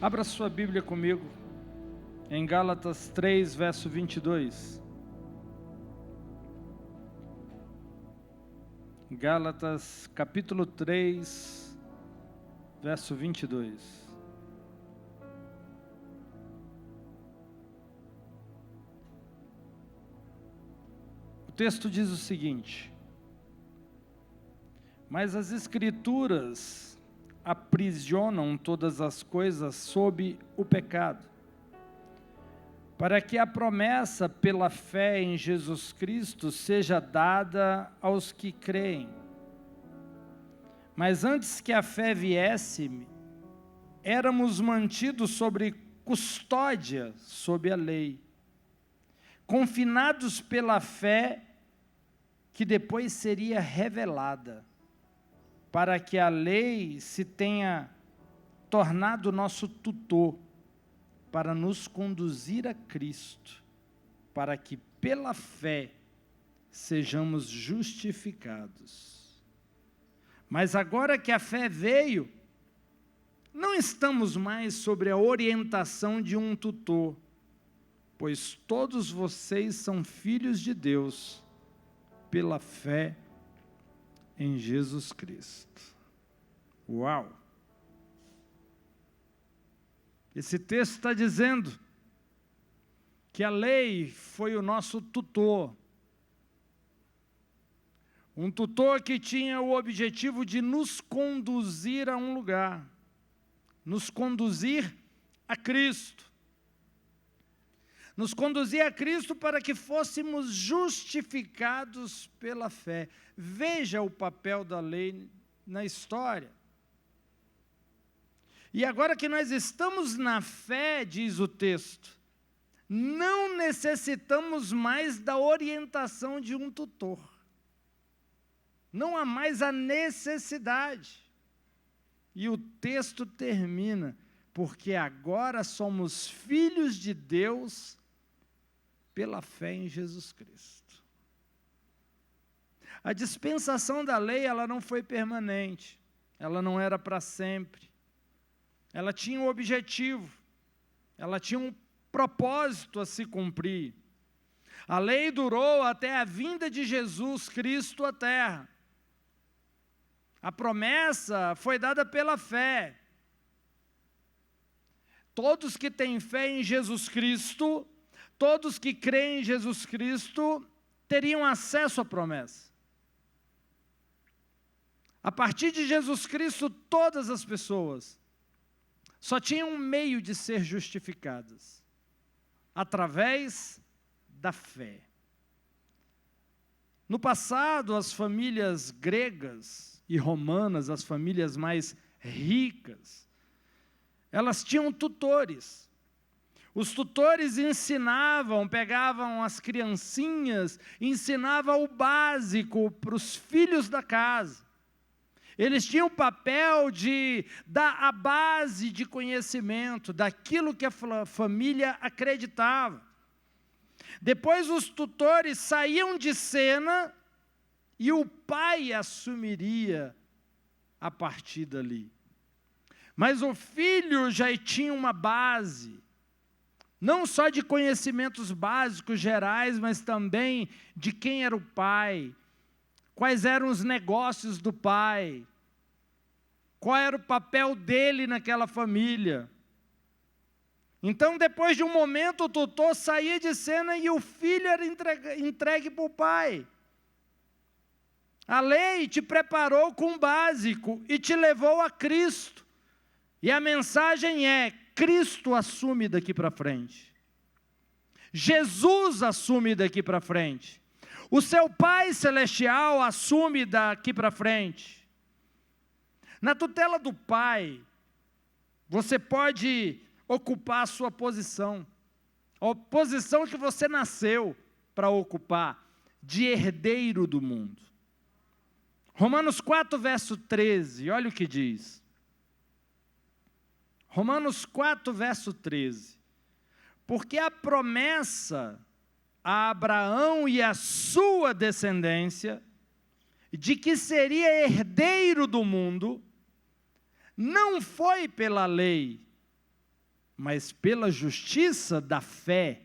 Abra sua Bíblia comigo, em Gálatas 3, verso 22. Gálatas, capítulo 3, verso 22. O texto diz o seguinte: mas as Escrituras aprisionam todas as coisas sob o pecado, para que a promessa pela fé em Jesus Cristo seja dada aos que creem. Mas antes que a fé viesse, éramos mantidos sobre custódia, sob a lei, confinados pela fé que depois seria revelada, para que a lei se tenha tornado nosso tutor, para nos conduzir a Cristo, para que pela fé sejamos justificados. Mas agora que a fé veio, não estamos mais sobre a orientação de um tutor, pois todos vocês são filhos de Deus, pela fé em Jesus Cristo. Uau! Esse texto está dizendo que a lei foi o nosso tutor. Um tutor que tinha o objetivo de nos conduzir a um lugar, nos conduzir a Cristo. Nos conduzir a Cristo para que fôssemos justificados pela fé. Veja o papel da lei na história. E agora que nós estamos na fé, diz o texto, não necessitamos mais da orientação de um tutor. Não há mais a necessidade. E o texto termina, porque agora somos filhos de Deus pela fé em Jesus Cristo. A dispensação da lei, ela não foi permanente, ela não era para sempre. Ela tinha um objetivo, ela tinha um propósito a se cumprir. A lei durou até a vinda de Jesus Cristo à terra. A promessa foi dada pela fé. Todos que têm fé em Jesus Cristo, todos que creem em Jesus Cristo, teriam acesso à promessa. A partir de Jesus Cristo, todas as pessoas só tinham um meio de ser justificadas, através da fé. No passado, as famílias gregas e romanas, as famílias mais ricas, elas tinham tutores. Os tutores ensinavam, pegavam as criancinhas, ensinavam o básico para os filhos da casa. Eles tinham o papel de dar a base de conhecimento, daquilo que a família acreditava. Depois os tutores saíam de cena e o pai assumiria a partir dali. Mas o filho já tinha uma base, não só de conhecimentos básicos gerais, mas também de quem era o pai, quais eram os negócios do pai, qual era o papel dele naquela família. Então, depois de um momento, o tutor saía de cena e o filho era entregue para o pai. A lei te preparou com o básico e te levou a Cristo. E a mensagem é: Cristo assume daqui para frente. Jesus assume daqui para frente. O seu Pai Celestial assume daqui para frente. Na tutela do Pai, você pode ocupar a sua posição, a posição que você nasceu para ocupar, de herdeiro do mundo. Romanos 4, verso 13, olha o que diz. Romanos 4, verso 13. Porque a promessa a Abraão e a sua descendência, de que seria herdeiro do mundo, não foi pela lei, mas pela justiça da fé.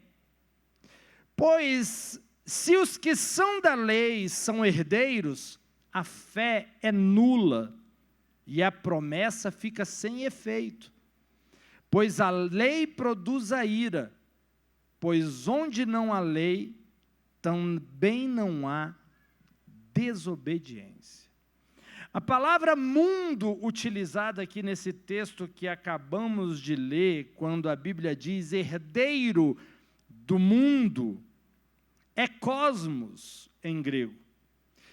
Pois se os que são da lei são herdeiros, a fé é nula e a promessa fica sem efeito. Pois a lei produz a ira, pois onde não há lei, também não há desobediência. A palavra mundo utilizada aqui nesse texto que acabamos de ler, quando a Bíblia diz herdeiro do mundo, é cosmos em grego,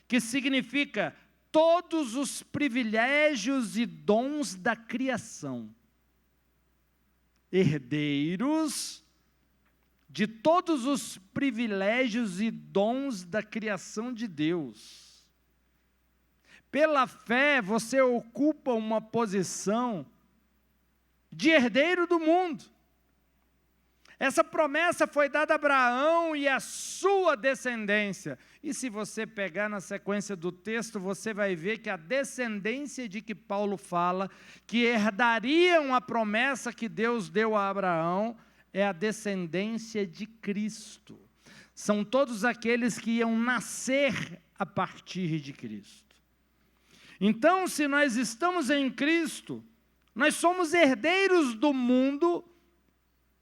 que significa todos os privilégios e dons da criação. Herdeiros de todos os privilégios e dons da criação de Deus. Pela fé, você ocupa uma posição de herdeiro do mundo. Essa promessa foi dada a Abraão e a sua descendência. E se você pegar na sequência do texto, você vai ver que a descendência de que Paulo fala, que herdariam a promessa que Deus deu a Abraão, é a descendência de Cristo. São todos aqueles que iam nascer a partir de Cristo. Então, se nós estamos em Cristo, nós somos herdeiros do mundo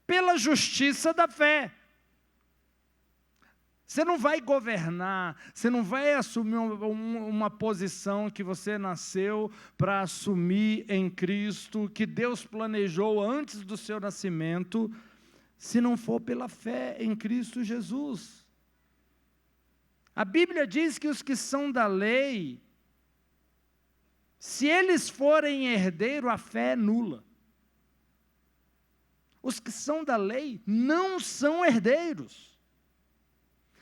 pela justiça da fé. Você não vai governar, você não vai assumir uma posição que você nasceu para assumir em Cristo, que Deus planejou antes do seu nascimento, se não for pela fé em Cristo Jesus. A Bíblia diz que os que são da lei, se eles forem herdeiro, a fé é nula. Os que são da lei não são herdeiros.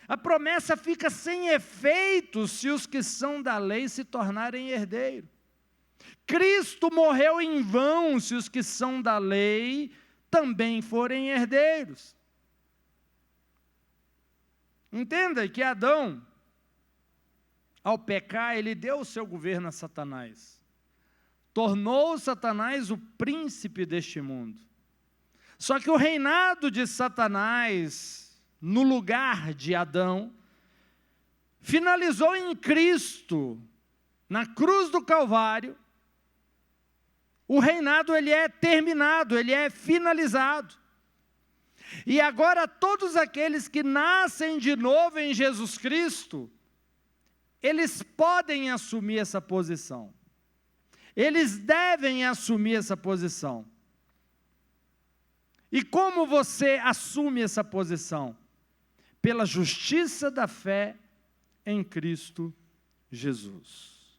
A promessa fica sem efeito se os que são da lei se tornarem herdeiros. Cristo morreu em vão se os que são da lei também forem herdeiros. Entenda que Adão, ao pecar, ele deu o seu governo a Satanás. Tornou Satanás o príncipe deste mundo. Só que o reinado de Satanás, no lugar de Adão, finalizou em Cristo, na cruz do Calvário. O reinado, ele é terminado, ele é finalizado. E agora todos aqueles que nascem de novo em Jesus Cristo, eles podem assumir essa posição. Eles devem assumir essa posição. E como você assume essa posição? Pela justiça da fé em Cristo Jesus.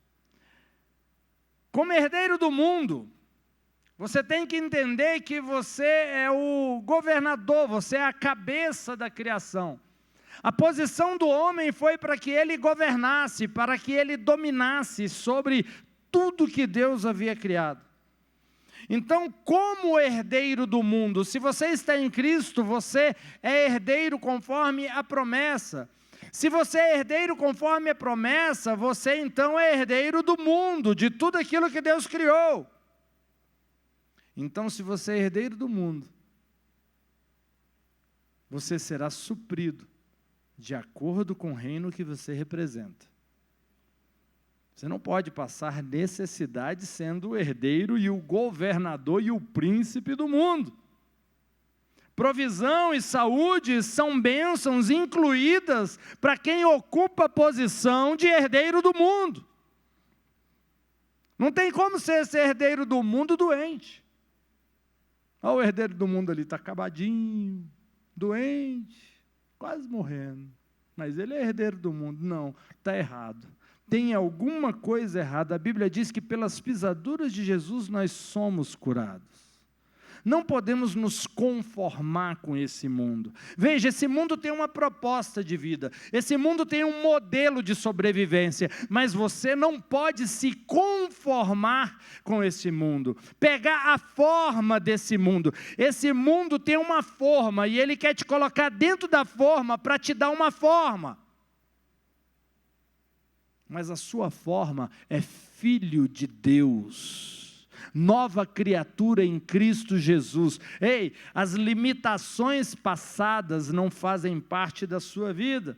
Como herdeiro do mundo, você tem que entender que você é o governador, você é a cabeça da criação. A posição do homem foi para que ele governasse, para que ele dominasse sobre tudo que Deus havia criado. Então, como herdeiro do mundo, se você está em Cristo, você é herdeiro conforme a promessa. Se você é herdeiro conforme a promessa, você então é herdeiro do mundo, de tudo aquilo que Deus criou. Então, se você é herdeiro do mundo, você será suprido de acordo com o reino que você representa. Você não pode passar necessidade sendo o herdeiro e o governador e o príncipe do mundo. Provisão e saúde são bênçãos incluídas para quem ocupa a posição de herdeiro do mundo. Não tem como ser esse herdeiro do mundo doente. Olha o herdeiro do mundo ali, está acabadinho, doente, quase morrendo. Mas ele é herdeiro do mundo. Não, está errado. Tem alguma coisa errada. A Bíblia diz que pelas pisaduras de Jesus nós somos curados. Não podemos nos conformar com esse mundo. Veja, esse mundo tem uma proposta de vida, esse mundo tem um modelo de sobrevivência, mas você não pode se conformar com esse mundo, pegar a forma desse mundo. Esse mundo tem uma forma e ele quer te colocar dentro da forma para te dar uma forma. Mas a sua forma é filho de Deus. nova criatura em Cristo Jesus. Ei, as limitações passadas não fazem parte da sua vida.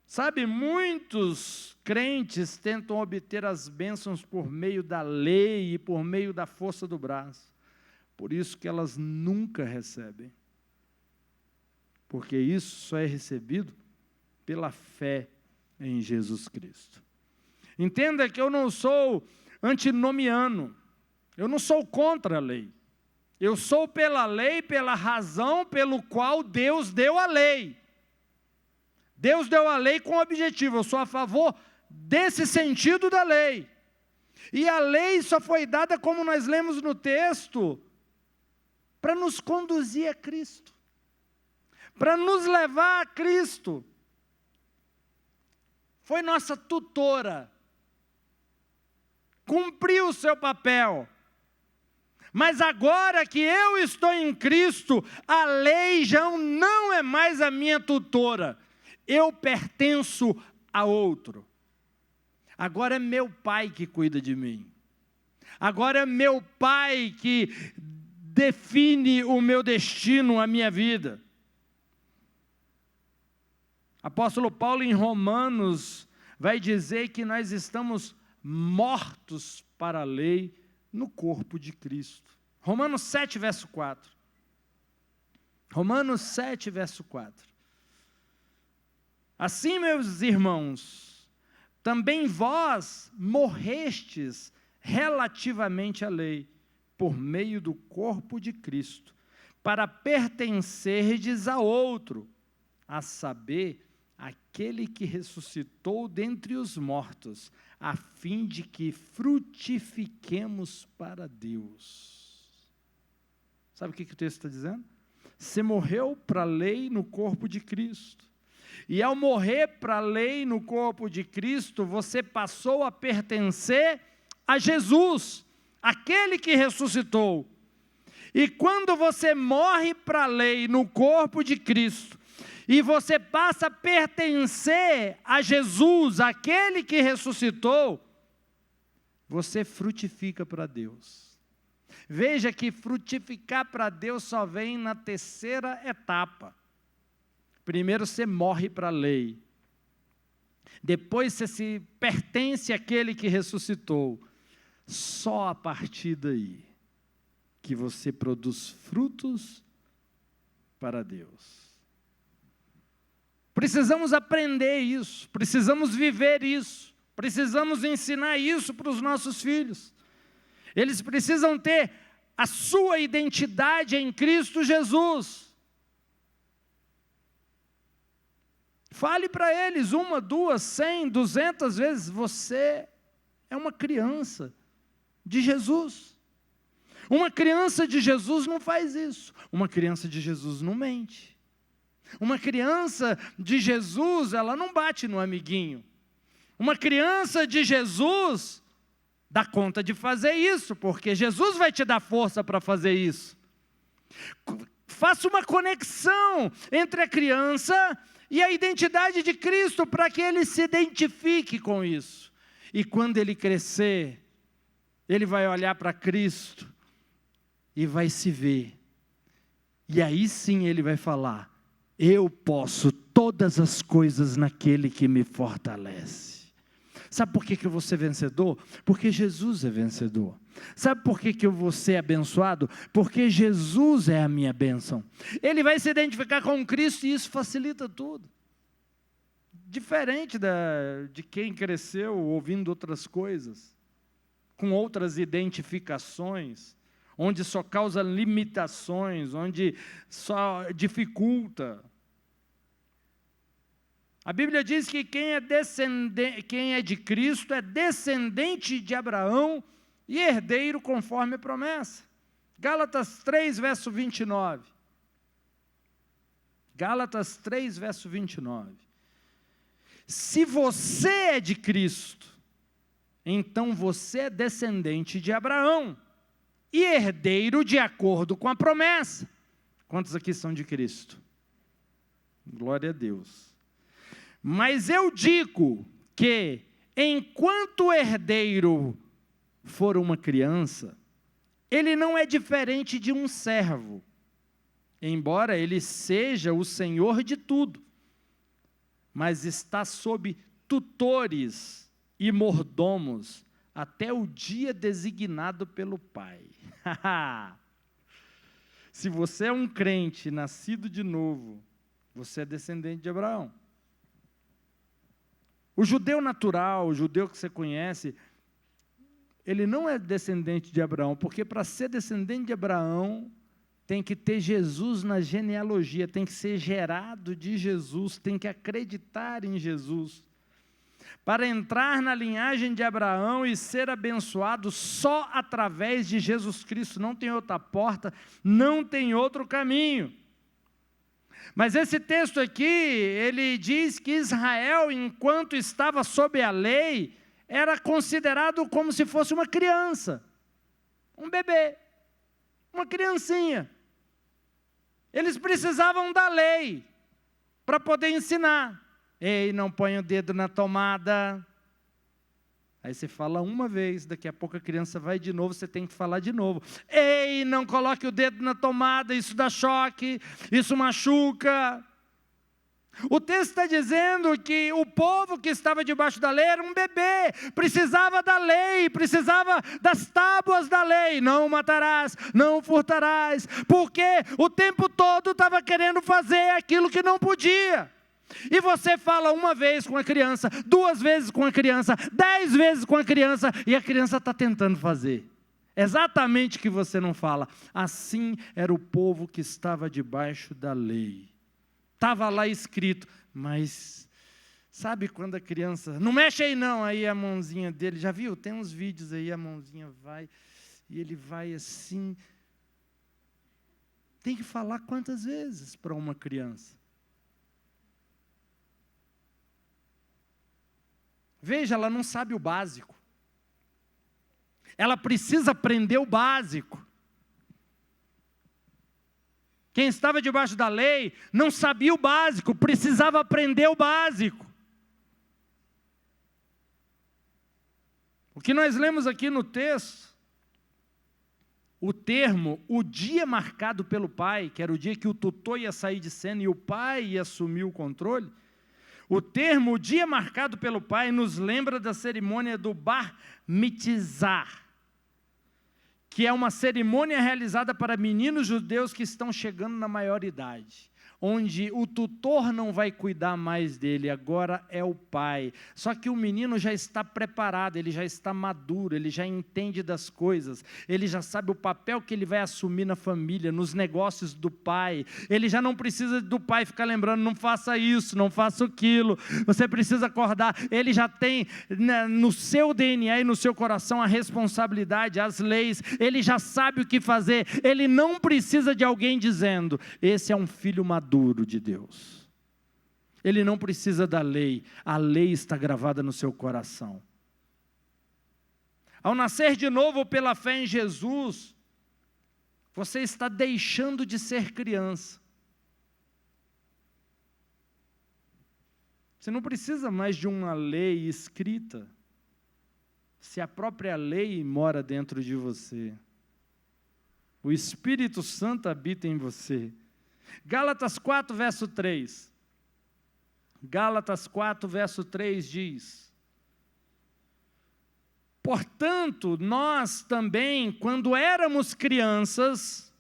Sabe, muitos crentes tentam obter as bênçãos por meio da lei e por meio da força do braço. Por isso que elas nunca recebem. Porque isso só é recebido pela fé em Jesus Cristo. Entenda que eu não sou antinomiano, eu não sou contra a lei. Eu sou pela lei, pela razão pelo qual Deus deu a lei. Deus deu a lei com objetivo, eu sou a favor desse sentido da lei. E a lei só foi dada, como nós lemos no texto, para nos conduzir a Cristo, para nos levar a Cristo. Foi nossa tutora, cumpriu o seu papel. Mas agora que eu estou em Cristo, a lei já não é mais a minha tutora. Eu pertenço a outro. Agora é meu pai que cuida de mim. Agora é meu pai que define o meu destino, a minha vida. Apóstolo Paulo em Romanos vai dizer que nós estamos mortos para a lei no corpo de Cristo. Romanos 7, verso 4. Romanos 7, verso 4. Assim, meus irmãos, também vós morrestes relativamente à lei, por meio do corpo de Cristo, para pertencerdes a outro, a saber, aquele que ressuscitou dentre os mortos, a fim de que frutifiquemos para Deus. Sabe o que o texto está dizendo? Você morreu para a lei no corpo de Cristo. E ao morrer para a lei no corpo de Cristo, você passou a pertencer a Jesus, aquele que ressuscitou. E quando você morre para a lei no corpo de Cristo, e você passa a pertencer a Jesus, aquele que ressuscitou, você frutifica para Deus. Veja que frutificar para Deus só vem na terceira etapa. Primeiro você morre para a lei. Depois você se pertence àquele que ressuscitou. Só a partir daí que você produz frutos para Deus. Precisamos aprender isso, precisamos viver isso, precisamos ensinar isso para os nossos filhos. Eles precisam ter a sua identidade em Cristo Jesus. Fale para eles 1, 2, 100, 200 vezes, você é uma criança de Jesus. Uma criança de Jesus não faz isso. Uma criança de Jesus não mente. Uma criança de Jesus, ela não bate no amiguinho. Uma criança de Jesus dá conta de fazer isso, porque Jesus vai te dar força para fazer isso. Faça uma conexão entre a criança e a identidade de Cristo, para que ele se identifique com isso. E quando ele crescer, ele vai olhar para Cristo e vai se ver. E aí sim ele vai falar: eu posso todas as coisas naquele que me fortalece. Sabe por que eu vou ser vencedor? Porque Jesus é vencedor. Sabe por que eu vou ser abençoado? Porque Jesus é a minha bênção. Ele vai se identificar com Cristo e isso facilita tudo. Diferente de quem cresceu ouvindo outras coisas, com outras identificações, onde só causa limitações, onde só dificulta. A Bíblia diz que quem é de Cristo é descendente de Abraão e herdeiro conforme a promessa. Gálatas 3, verso 29. Gálatas 3, verso 29. Se você é de Cristo, então você é descendente de Abraão e herdeiro de acordo com a promessa. Quantos aqui são de Cristo? Glória a Deus. Mas eu digo que, enquanto herdeiro, for uma criança, ele não é diferente de um servo, embora ele seja o senhor de tudo, mas está sob tutores e mordomos até o dia designado pelo Pai. Se você é um crente nascido de novo, você é descendente de Abraão. O judeu natural, o judeu que você conhece, ele não é descendente de Abraão, porque para ser descendente de Abraão, tem que ter Jesus na genealogia, tem que ser gerado de Jesus, tem que acreditar em Jesus. Para entrar na linhagem de Abraão e ser abençoado só através de Jesus Cristo, não tem outra porta, não tem outro caminho. Mas esse texto aqui, ele diz que Israel, enquanto estava sob a lei, era considerado como se fosse uma criança, um bebê, uma criancinha. Eles precisavam da lei para poder ensinar. Ei, não põe o dedo na tomada. Aí você fala uma vez, daqui a pouco a criança vai de novo, você tem que falar de novo. Ei, não coloque o dedo na tomada, isso dá choque, isso machuca. O texto está dizendo que o povo que estava debaixo da lei era um bebê, precisava da lei, precisava das tábuas da lei. Não matarás, não furtarás, porque o tempo todo estava querendo fazer aquilo que não podia. E você fala uma vez com a criança, 2 vezes com a criança, 10 vezes com a criança, e a criança está tentando fazer exatamente o que você não fala. Assim era o povo que estava debaixo da lei. Estava lá escrito, mas sabe quando a criança, não mexe aí não, aí a mãozinha dele, já viu? Tem uns vídeos aí, a mãozinha vai, e ele vai assim. Tem que falar quantas vezes para uma criança? Veja, ela não sabe o básico. Ela precisa aprender o básico. Quem estava debaixo da lei não sabia o básico, precisava aprender o básico. O que nós lemos aqui no texto, o termo, o dia marcado pelo pai, que era o dia que o tutor ia sair de cena e o pai ia assumir o controle, o termo, o dia marcado pelo pai, nos lembra da cerimônia do Bar Mitzvah, que é uma cerimônia realizada para meninos judeus que estão chegando na maioridade, onde o tutor não vai cuidar mais dele, agora é o pai. Só que o menino já está preparado, ele já está maduro, ele já entende das coisas, ele já sabe o papel que ele vai assumir na família, nos negócios do pai. Ele já não precisa do pai ficar lembrando, não faça isso, não faça aquilo, você precisa acordar. Ele já tem no seu DNA e no seu coração a responsabilidade, as leis, ele já sabe o que fazer, ele não precisa de alguém dizendo, esse é um filho maduro de Deus. Ele não precisa da lei, a lei está gravada no seu coração. Ao nascer de novo pela fé em Jesus, você está deixando de ser criança. Você não precisa mais de uma lei escrita, se a própria lei mora dentro de você. O Espírito Santo habita em você. Gálatas 4, verso 3. Gálatas 4, verso 3 diz: portanto, nós também, quando éramos crianças,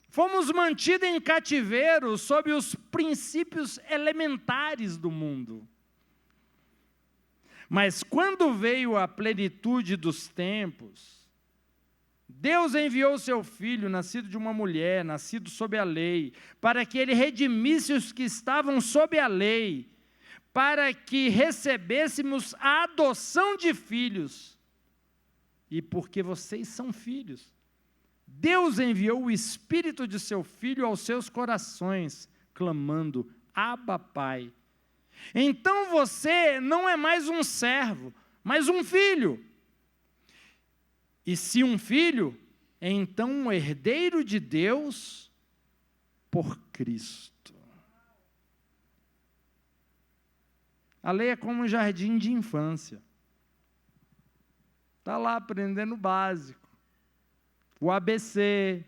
fomos mantidos em cativeiro sob os princípios elementares do mundo. Mas quando veio a plenitude dos tempos, Deus enviou o seu Filho, nascido de uma mulher, nascido sob a lei, para que ele redimisse os que estavam sob a lei, para que recebêssemos a adoção de filhos. E porque vocês são filhos, Deus enviou o Espírito de seu Filho aos seus corações, clamando, Abba, Pai. Então você não é mais um servo, mas um filho. E se um filho, então um herdeiro de Deus por Cristo. A lei é como um jardim de infância. Está lá aprendendo o básico. O ABC.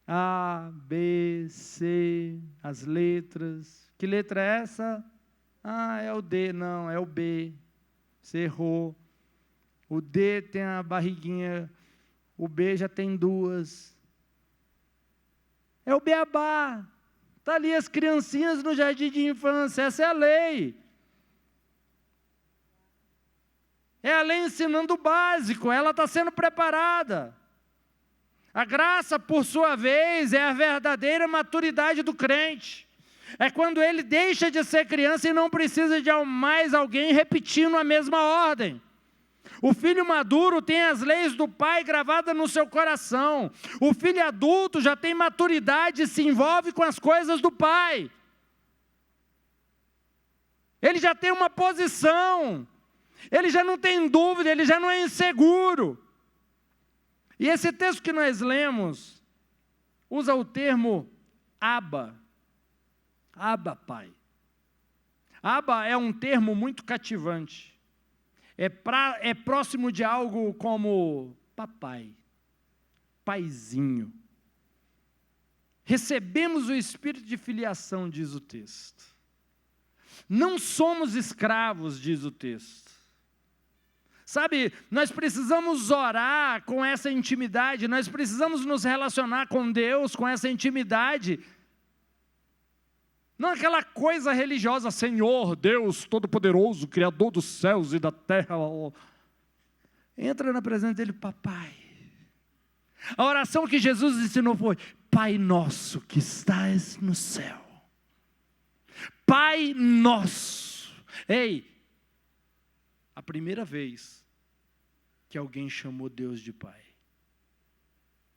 A, B, C, as letras. Que letra é essa? Ah, é o D. Não, é o B. Você errou. O D tem a barriguinha. O B já tem duas. É o beabá. Está ali as criancinhas no jardim de infância. Essa é a lei. É a lei ensinando o básico. Ela está sendo preparada. A graça, por sua vez, é a verdadeira maturidade do crente. É quando ele deixa de ser criança e não precisa de mais alguém repetindo a mesma ordem. O filho maduro tem as leis do pai gravadas no seu coração. O filho adulto já tem maturidade e se envolve com as coisas do pai. Ele já tem uma posição. Ele já não tem dúvida, ele já não é inseguro. E esse texto que nós lemos usa o termo Abba. Abba, pai. Abba é um termo muito cativante. É próximo de algo como papai, paizinho. Recebemos o espírito de filiação, diz o texto. Não somos escravos, diz o texto. Sabe, nós precisamos orar com essa intimidade, nós precisamos nos relacionar com Deus com essa intimidade. Não aquela coisa religiosa, Senhor, Deus Todo-Poderoso, Criador dos céus e da terra. Entra na presença dele, papai. A oração que Jesus ensinou foi, Pai nosso que estás no céu. Pai nosso. Ei, a primeira vez que alguém chamou Deus de pai.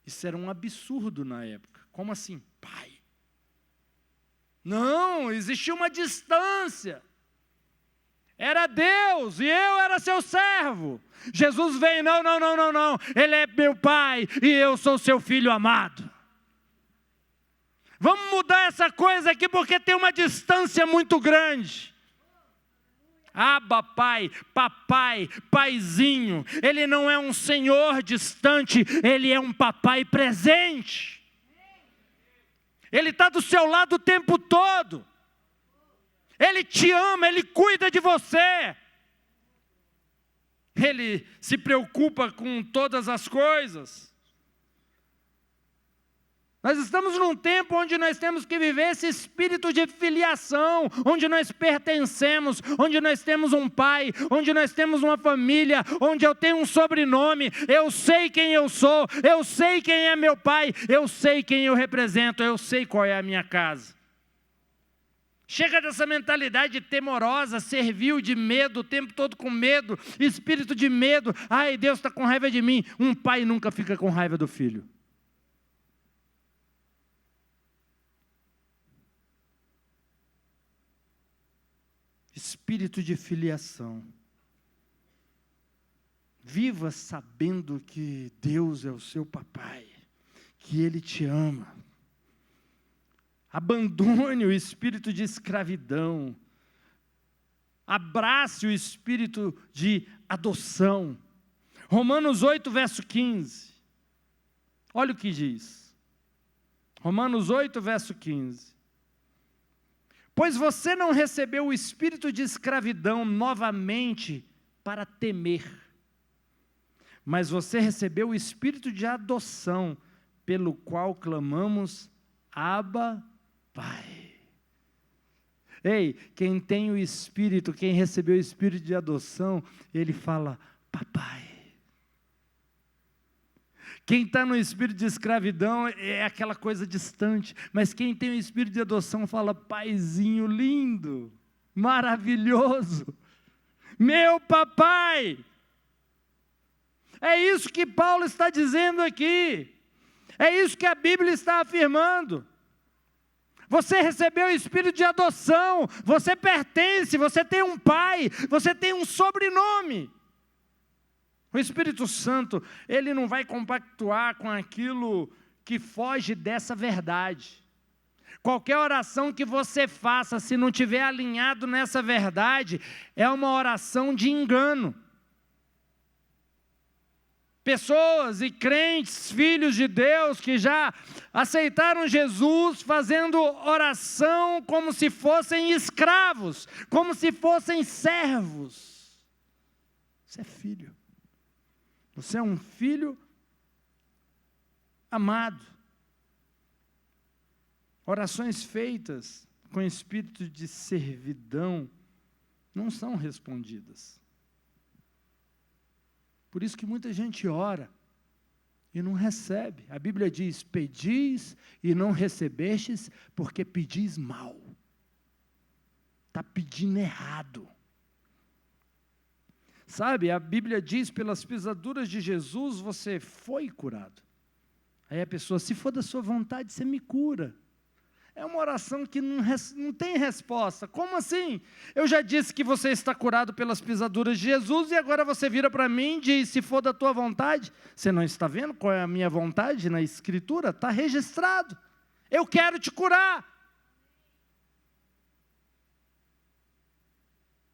Isso era um absurdo na época. Como assim? Pai. Não, existia uma distância. Era Deus e eu era seu servo. Jesus veio, não. Ele é meu pai e eu sou seu filho amado. Vamos mudar essa coisa aqui porque tem uma distância muito grande. Abba, pai, papai, paizinho. Ele não é um senhor distante, ele é um papai presente. Ele está do seu lado o tempo todo. Ele te ama, ele cuida de você. Ele se preocupa com todas as coisas. Nós estamos num tempo onde nós temos que viver esse espírito de filiação, onde nós pertencemos, onde nós temos um pai, onde nós temos uma família, onde eu tenho um sobrenome, eu sei quem eu sou, eu sei quem é meu pai, eu sei quem eu represento, eu sei qual é a minha casa. Chega dessa mentalidade temorosa, servil, de medo, o tempo todo com medo, espírito de medo. Ai, Deus está com raiva de mim. Um pai nunca fica com raiva do filho. Espírito de filiação. Viva sabendo que Deus é o seu papai, que Ele te ama. Abandone o espírito de escravidão. Abrace o espírito de adoção. Romanos 8, verso 15. Olha o que diz. Romanos 8, verso 15. Pois você não recebeu o espírito de escravidão novamente para temer, mas você recebeu o espírito de adoção, pelo qual clamamos, Abba, Pai. Ei, quem tem o espírito, quem recebeu o espírito de adoção, ele fala, papai. Quem está no espírito de escravidão é aquela coisa distante, mas quem tem o espírito de adoção fala, paizinho lindo, maravilhoso, meu papai. É isso que Paulo está dizendo aqui, é isso que a Bíblia está afirmando. Você recebeu o espírito de adoção, você pertence, você tem um pai, você tem um sobrenome. O Espírito Santo, ele não vai compactuar com aquilo que foge dessa verdade. Qualquer oração que você faça, se não estiver alinhado nessa verdade, é uma oração de engano. pessoas e crentes, filhos de Deus, que já aceitaram Jesus fazendo oração como se fossem escravos, como se fossem servos. Você é filho. Você é um filho amado. Orações feitas com espírito de servidão não são respondidas. Por isso que muita gente ora e não recebe. A Bíblia diz: pedis e não recebestes, porque pedis mal. Está pedindo errado. Sabe, a Bíblia diz: pelas pisaduras de Jesus você foi curado. Aí a pessoa: se for da sua vontade, você me cura. É uma oração que não tem resposta. Como assim? Eu já disse que você está curado pelas pisaduras de Jesus e agora você vira para mim e diz: se for da tua vontade. Você não está vendo qual é a minha vontade na Escritura? Está registrado. Eu quero te curar.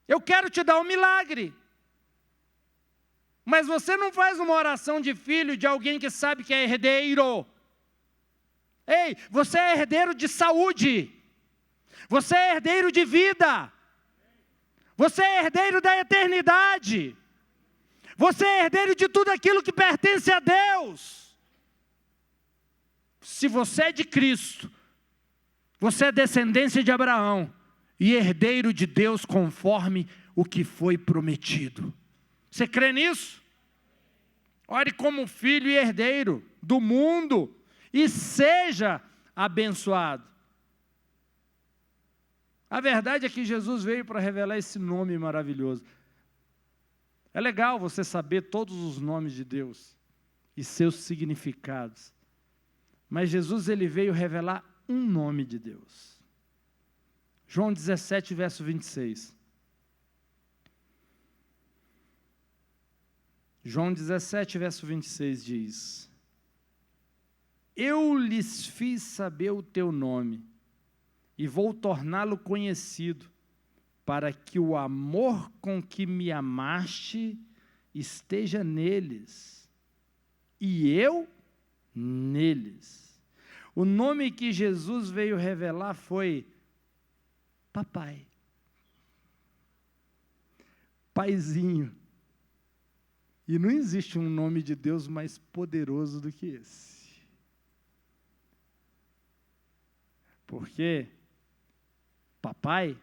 Eu quero te dar um milagre. Mas você não faz uma oração de filho de alguém que sabe que é herdeiro. Ei, você é herdeiro de saúde. Você é herdeiro de vida. Você é herdeiro da eternidade. Você é herdeiro de tudo aquilo que pertence a Deus. Se você é de Cristo, você é descendência de Abraão e herdeiro de Deus conforme o que foi prometido. Você crê nisso? Ore como filho e herdeiro do mundo e seja abençoado. A verdade é que Jesus veio para revelar esse nome maravilhoso. É legal você saber todos os nomes de Deus e seus significados. Mas Jesus, ele veio revelar um nome de Deus. João 17, verso 26. João 17, verso 26 diz: eu lhes fiz saber o teu nome, e vou torná-lo conhecido, para que o amor com que me amaste esteja neles, e eu neles. O nome que Jesus veio revelar foi Papai. Paizinho. E não existe um nome de Deus mais poderoso do que esse. Porque papai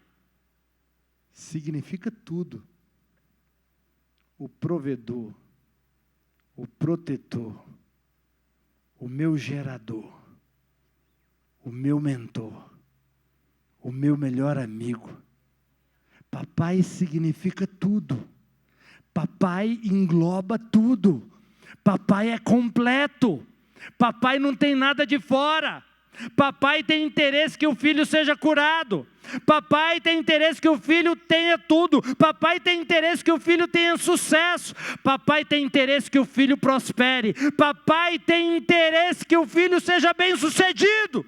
significa tudo. O provedor, o protetor, o meu gerador, o meu mentor, o meu melhor amigo. Papai significa tudo. Papai engloba tudo. Papai é completo. Papai não tem nada de fora. Papai tem interesse que o filho seja curado. Papai tem interesse que o filho tenha tudo. Papai tem interesse que o filho tenha sucesso. Papai tem interesse que o filho prospere. Papai tem interesse que o filho seja bem-sucedido.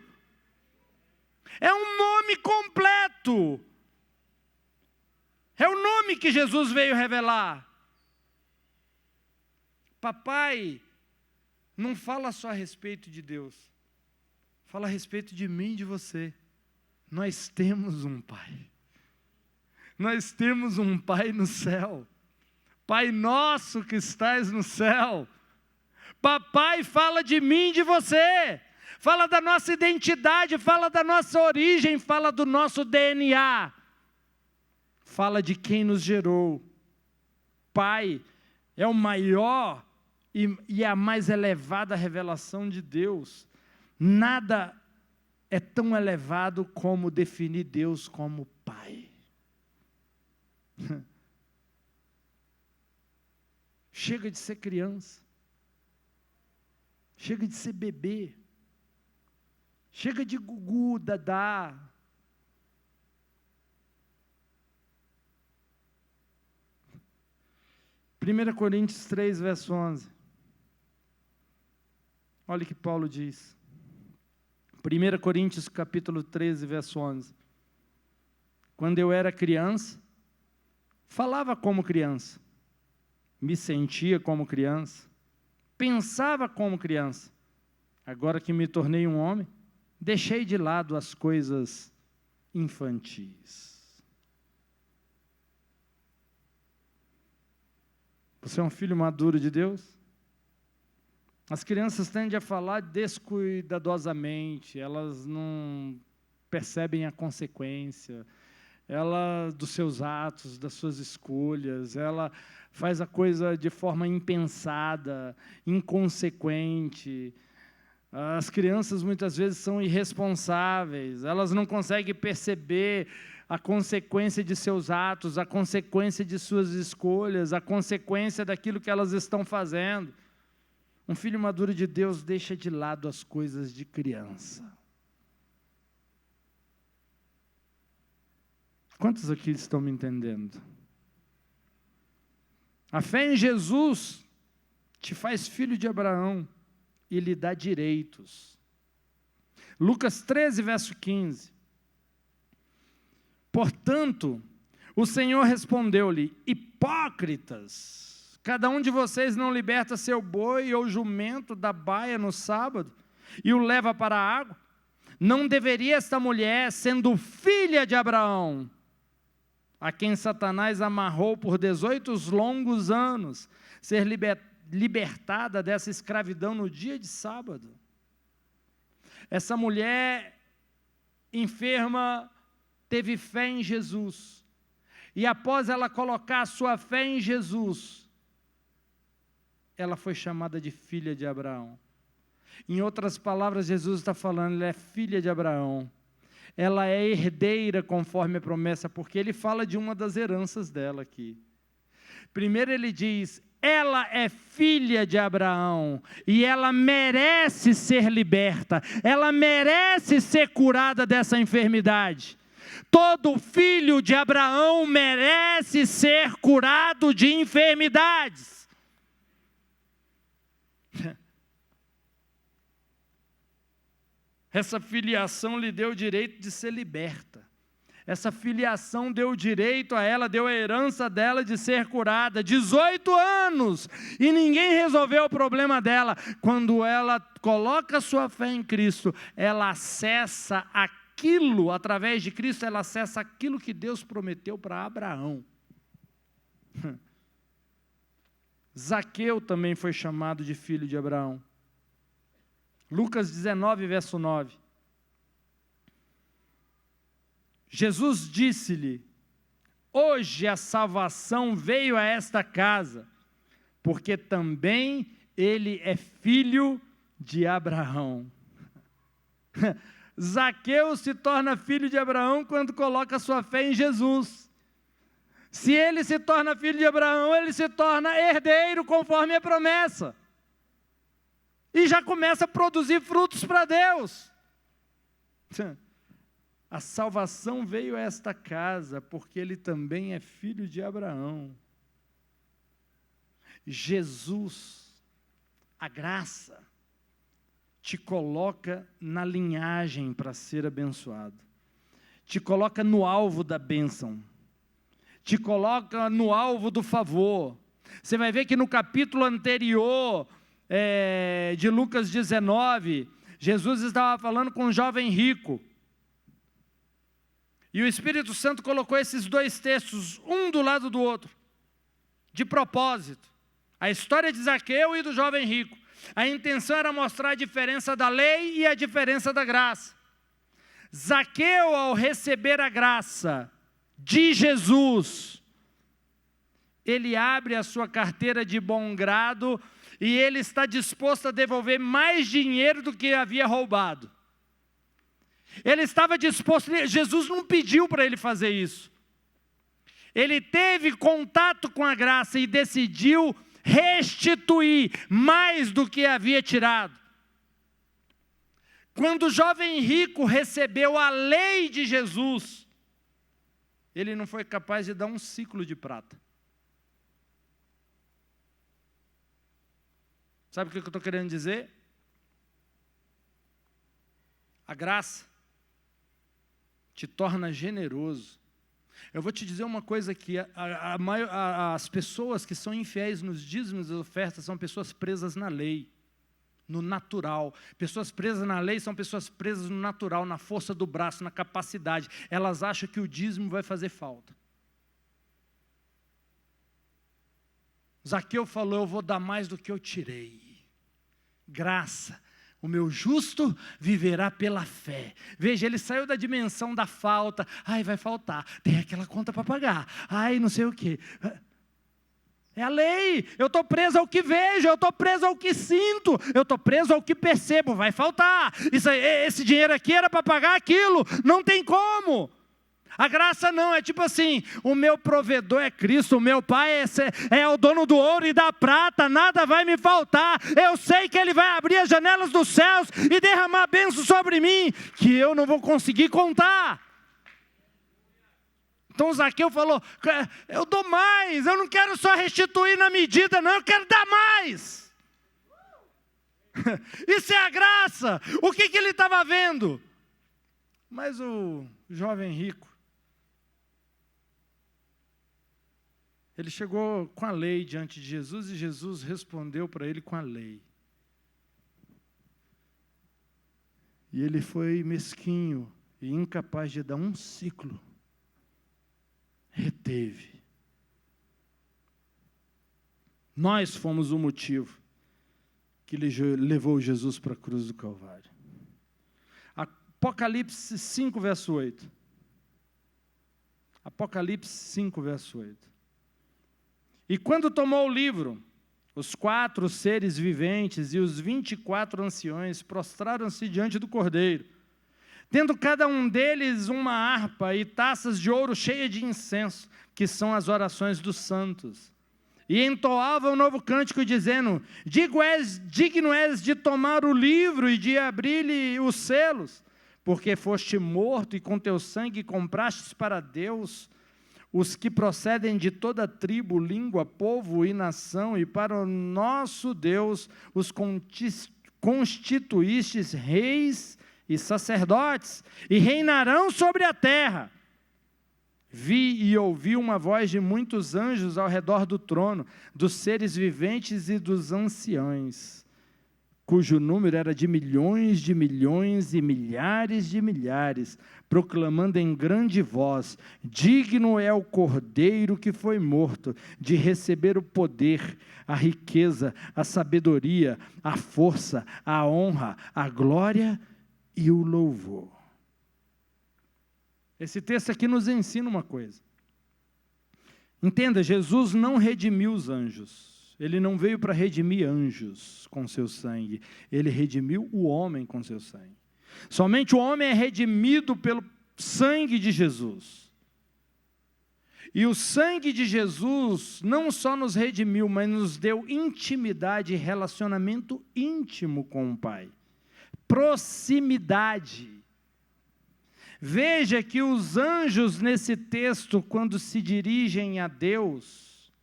É um nome completo. É o nome que Jesus veio revelar. Papai não fala só a respeito de Deus. Fala a respeito de mim e de você. Nós temos um Pai. Nós temos um Pai no céu. Pai nosso que estás no céu. Papai fala de mim e de você. Fala da nossa identidade, fala da nossa origem, fala do nosso DNA. Fala de quem nos gerou. Pai é o maior e a mais elevada revelação de Deus. Nada é tão elevado como definir Deus como Pai. Chega de ser criança. Chega de ser bebê. Chega de gugu, dadá. Primeira Coríntios 3, verso 11. Olha o que Paulo diz. 1 Coríntios capítulo 13, verso 11. Quando eu era criança, falava como criança, me sentia como criança, pensava como criança. Agora que me tornei um homem, deixei de lado as coisas infantis. Você é um filho maduro de Deus? As crianças tendem a falar descuidadosamente, elas não percebem a consequência, dos seus atos, das suas escolhas, ela faz a coisa de forma impensada, inconsequente. As crianças muitas vezes são irresponsáveis, elas não conseguem perceber a consequência de seus atos, a consequência de suas escolhas, a consequência daquilo que elas estão fazendo. Um filho maduro de Deus deixa de lado as coisas de criança. Quantos aqui estão me entendendo? A fé em Jesus te faz filho de Abraão e lhe dá direitos. Lucas 13, verso 15. Portanto, o Senhor respondeu-lhe: hipócritas, cada um de vocês não liberta seu boi ou jumento da baia no sábado e o leva para a água? Não deveria esta mulher, sendo filha de Abraão, a quem Satanás amarrou por 18 longos anos, ser libertada dessa escravidão no dia de sábado? Essa mulher enferma teve fé em Jesus, e após ela colocar a sua fé em Jesus, ela foi chamada de filha de Abraão. Em outras palavras, Jesus está falando, ela é filha de Abraão, ela é herdeira conforme a promessa, porque ele fala de uma das heranças dela aqui. Primeiro ele diz, ela é filha de Abraão, e ela merece ser liberta, ela merece ser curada dessa enfermidade. Todo filho de Abraão merece ser curado de enfermidades. Essa filiação lhe deu o direito de ser liberta. Essa filiação deu o direito a ela, deu a herança dela de ser curada. 18 anos! E ninguém resolveu o problema dela. Quando ela coloca sua fé em Cristo, ela acessa aquilo, através de Cristo, ela acessa aquilo que Deus prometeu para Abraão. Zaqueu também foi chamado de filho de Abraão. Lucas 19, verso 9. Jesus disse-lhe, hoje a salvação veio a esta casa, porque também ele é filho de Abraão. Zaqueu se torna filho de Abraão quando coloca sua fé em Jesus. Se ele se torna filho de Abraão, ele se torna herdeiro conforme a promessa. E já começa a produzir frutos para Deus. A salvação veio a esta casa, porque ele também é filho de Abraão. Jesus, a graça, te coloca na linhagem para ser abençoado. Te coloca no alvo da bênção. Te coloca no alvo do favor. Você vai ver que no capítulo anterior de Lucas 19, Jesus estava falando com um jovem rico. E o Espírito Santo colocou esses dois textos, um do lado do outro, de propósito. A história de Zaqueu e do jovem rico. A intenção era mostrar a diferença da lei e a diferença da graça. Zaqueu, ao receber a graça de Jesus, ele abre a sua carteira de bom grado e ele está disposto a devolver mais dinheiro do que havia roubado. Ele estava disposto, Jesus não pediu para ele fazer isso. Ele teve contato com a graça e decidiu restituir mais do que havia tirado. Quando o jovem rico recebeu a lei de Jesus, ele não foi capaz de dar um ciclo de prata. Sabe o que eu estou querendo dizer? A graça te torna generoso. Eu vou te dizer uma coisa que as pessoas que são infiéis nos dízimos e ofertas são pessoas presas na lei, no natural. Pessoas presas na lei são pessoas presas no natural, na força do braço, na capacidade. Elas acham que o dízimo vai fazer falta. Zaqueu falou, eu vou dar mais do que eu tirei. Graça. O meu justo viverá pela fé. Veja, ele saiu da dimensão da falta. Ai, vai faltar. Tem aquela conta para pagar. Ai, não sei o quê. É a lei. Eu estou preso ao que vejo. Eu estou preso ao que sinto. Eu estou preso ao que percebo. Vai faltar. Esse dinheiro aqui era para pagar aquilo. Não tem como. A graça não, é tipo assim, o meu provedor é Cristo, o meu Pai é o dono do ouro e da prata, nada vai me faltar, eu sei que Ele vai abrir as janelas dos céus e derramar bênçãos sobre mim, que eu não vou conseguir contar. Então Zaqueu falou, eu dou mais, eu não quero só restituir na medida não, eu quero dar mais. Isso é a graça. O que ele estava vendo? Mas o jovem rico, ele chegou com a lei diante de Jesus e Jesus respondeu para ele com a lei. E ele foi mesquinho e incapaz de dar um ciclo. Reteve. Nós fomos o motivo que levou Jesus para a cruz do Calvário. Apocalipse 5, verso 8. Apocalipse 5, verso 8. E quando tomou o livro, os 4 seres viventes e os 24 anciões prostraram-se diante do Cordeiro, tendo cada um deles uma harpa e taças de ouro cheias de incenso, que são as orações dos santos. E entoavam um novo cântico, dizendo, digno és de tomar o livro e de abrir-lhe os selos, porque foste morto e com teu sangue comprastes para Deus os que procedem de toda tribo, língua, povo e nação, e para o nosso Deus os constituístes reis e sacerdotes, e reinarão sobre a terra. Vi e ouvi uma voz de muitos anjos ao redor do trono, dos seres viventes e dos anciãos, cujo número era de milhões e milhares de milhares, proclamando em grande voz, digno é o Cordeiro que foi morto, de receber o poder, a riqueza, a sabedoria, a força, a honra, a glória e o louvor. Esse texto aqui nos ensina uma coisa. Entenda, Jesus não redimiu os anjos. Ele não veio para redimir anjos com seu sangue. Ele redimiu o homem com seu sangue. Somente o homem é redimido pelo sangue de Jesus. E o sangue de Jesus não só nos redimiu, mas nos deu intimidade e relacionamento íntimo com o Pai. Proximidade. Veja que os anjos nesse texto, quando se dirigem a Deus,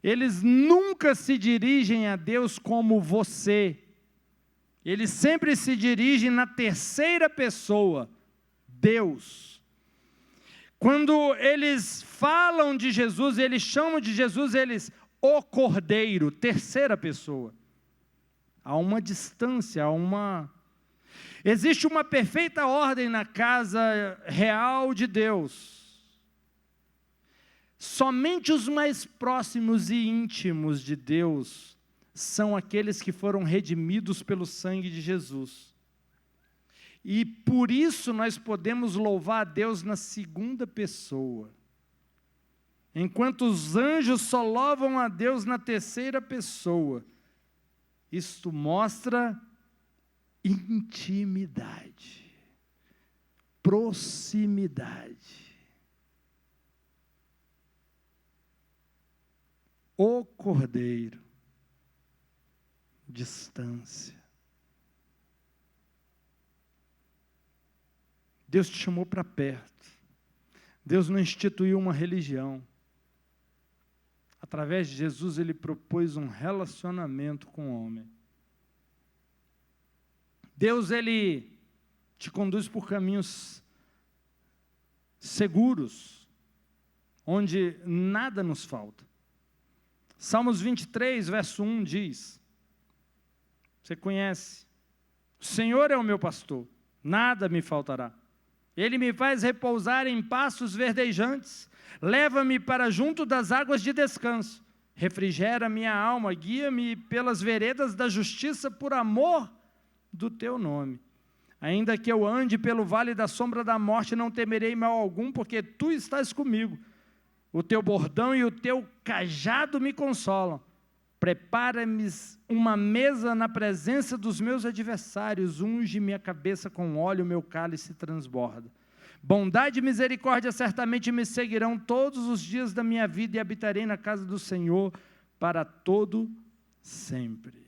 eles nunca se dirigem a Deus como você. Eles sempre se dirigem na terceira pessoa, Deus. Quando eles falam de Jesus, eles chamam de Jesus, o Cordeiro, terceira pessoa. Há uma distância, existe uma perfeita ordem na casa real de Deus. Somente os mais próximos e íntimos de Deus são aqueles que foram redimidos pelo sangue de Jesus. E por isso nós podemos louvar a Deus na segunda pessoa. Enquanto os anjos só louvam a Deus na terceira pessoa. Isto mostra intimidade, proximidade. O Cordeiro, distância. Deus te chamou para perto. Deus não instituiu uma religião. Através de Jesus, Ele propôs um relacionamento com o homem. Deus, Ele te conduz por caminhos seguros, onde nada nos falta. Salmos 23, verso 1 diz, você conhece, o Senhor é o meu pastor, nada me faltará. Ele me faz repousar em pastos verdejantes, leva-me para junto das águas de descanso, refrigera minha alma, guia-me pelas veredas da justiça por amor do teu nome. Ainda que eu ande pelo vale da sombra da morte, não temerei mal algum, porque tu estás comigo. O teu bordão e o teu cajado me consolam. Prepara-me uma mesa na presença dos meus adversários, unge minha cabeça com óleo, meu cálice transborda. Bondade e misericórdia certamente me seguirão todos os dias da minha vida e habitarei na casa do Senhor para todo sempre.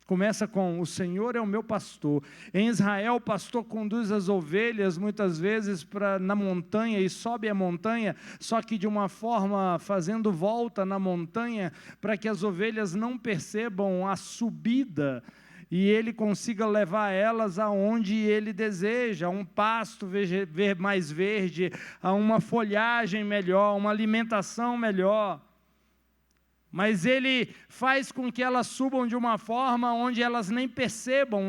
Começa com, o Senhor é o meu pastor. Em Israel, o pastor conduz as ovelhas, muitas vezes, na montanha, e sobe a montanha, só que de uma forma, fazendo volta na montanha, para que as ovelhas não percebam a subida, e ele consiga levar elas aonde ele deseja, a um pasto mais verde, a uma folhagem melhor, uma alimentação melhor. Mas ele faz com que elas subam de uma forma onde elas nem percebam,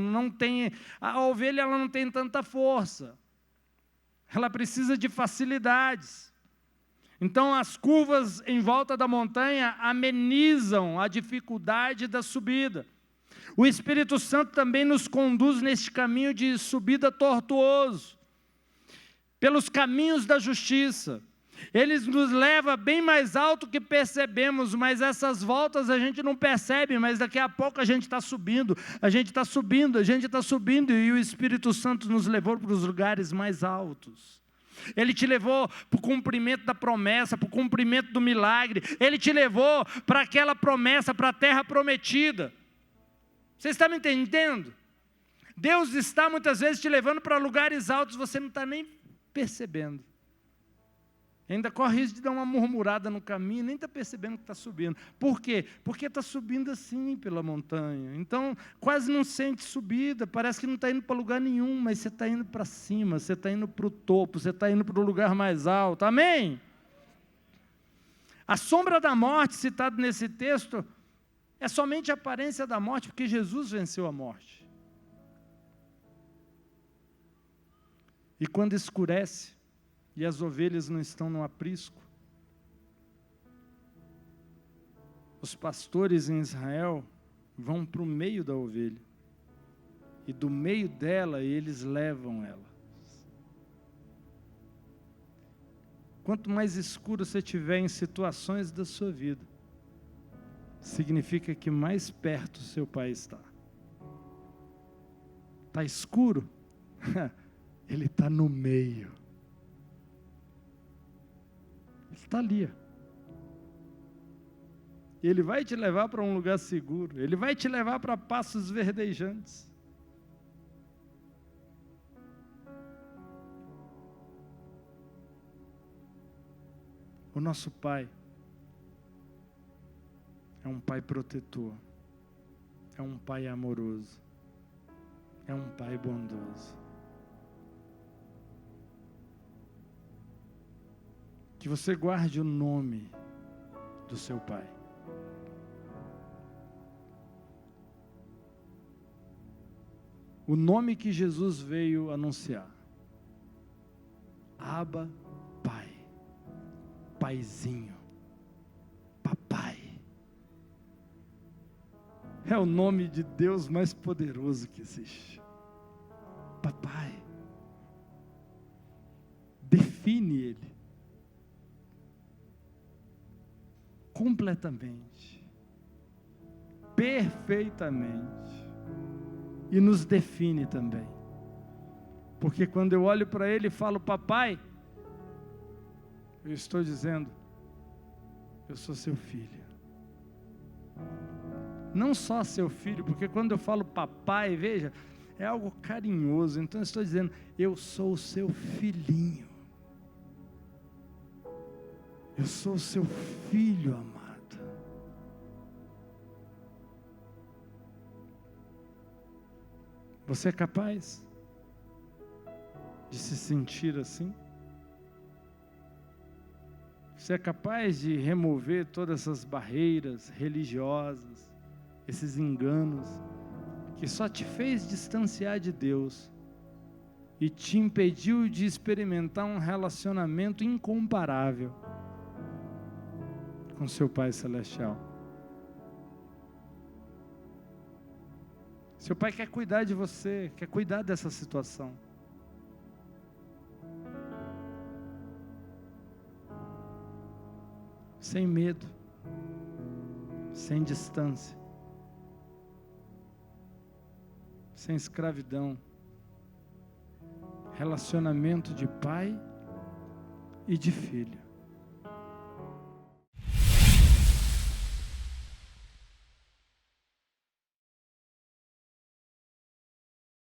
a ovelha ela não tem tanta força, ela precisa de facilidades. Então as curvas em volta da montanha amenizam a dificuldade da subida. O Espírito Santo também nos conduz neste caminho de subida tortuoso, pelos caminhos da justiça. Ele nos leva bem mais alto que percebemos, mas essas voltas a gente não percebe, mas daqui a pouco a gente está subindo, a gente está subindo, a gente está subindo, e o Espírito Santo nos levou para os lugares mais altos. Ele te levou para o cumprimento da promessa, para o cumprimento do milagre, ele te levou para aquela promessa, para a terra prometida. Você está me entendendo? Deus está muitas vezes te levando para lugares altos, você não está nem percebendo. Ainda corre risco de dar uma murmurada no caminho, nem está percebendo que está subindo. Por quê? Porque está subindo assim pela montanha. Então, quase não sente subida, parece que não está indo para lugar nenhum, mas você está indo para cima, você está indo para o topo, você está indo para o lugar mais alto. Amém? A sombra da morte, citada nesse texto, é somente a aparência da morte, porque Jesus venceu a morte. E quando escurece, e as ovelhas não estão no aprisco, os pastores em Israel vão para o meio da ovelha, e do meio dela eles levam ela. Quanto mais escuro você tiver em situações da sua vida, significa que mais perto o seu Pai está. Está escuro? Ele está no meio. Ele está ali. Ele vai te levar para um lugar seguro. Ele vai te levar para pastos verdejantes. O nosso Pai é um Pai protetor, é um Pai amoroso, é um Pai bondoso. Que você guarde o nome do seu Pai. O nome que Jesus veio anunciar. Abba, Pai. Paizinho. Papai. É o nome de Deus mais poderoso que existe. Papai. Define Ele. Completamente. Perfeitamente. E nos define também. Porque quando eu olho para Ele e falo, papai, eu estou dizendo, eu sou seu filho. Não só seu filho, porque quando eu falo papai, veja, é algo carinhoso. Então eu estou dizendo, eu sou o seu filhinho. Eu sou o seu filho amado. Você é capaz de se sentir assim? Você é capaz de remover todas essas barreiras religiosas, esses enganos, que só te fez distanciar de Deus e te impediu de experimentar um relacionamento incomparável com seu Pai Celestial. Seu Pai quer cuidar de você, quer cuidar dessa situação. Sem medo, sem distância, sem escravidão. Relacionamento de pai e de filho.